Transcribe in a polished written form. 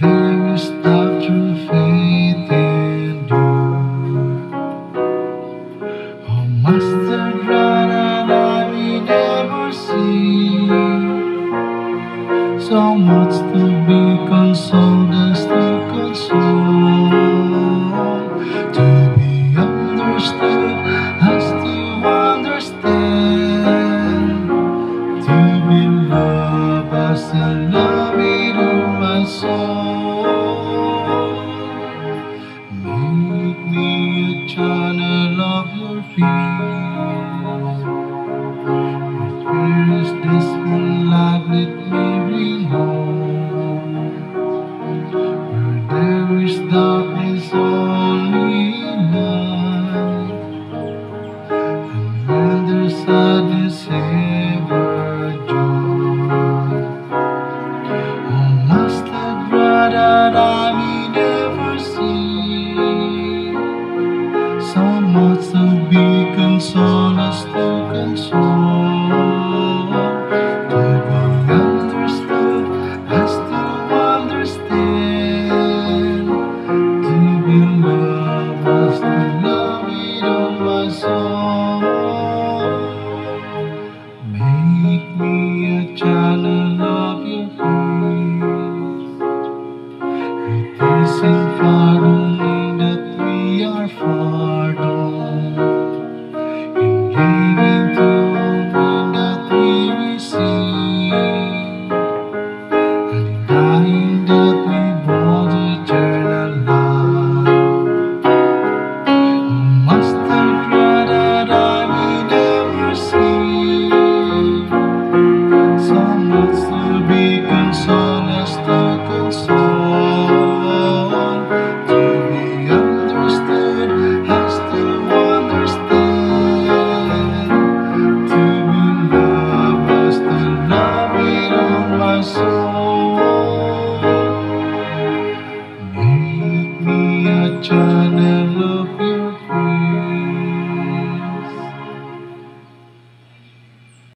There is love through faith in you. Oh, Master God, and I will never see so much to be consoled as to console, to be understood as to understand, to be loved as to love it all my soul. Make me a channel of your peace. Where is this one life? Let me bring home. Where there is darkness, only light. And when there's sadness, ever joy. Oh, Master, brother, I will never see so much to be consoled as to console, to be understood as to understand, to be loved as to love with all my soul. Make me a channel of your peace. It isn't far only that we are pardoned, in giving to all that we receive, and in dying that we brought eternal life. Oh, Master, that I will never see so much to be consoled as to console, to be understood as to understand, to be loved as to love with all my soul. Make me a child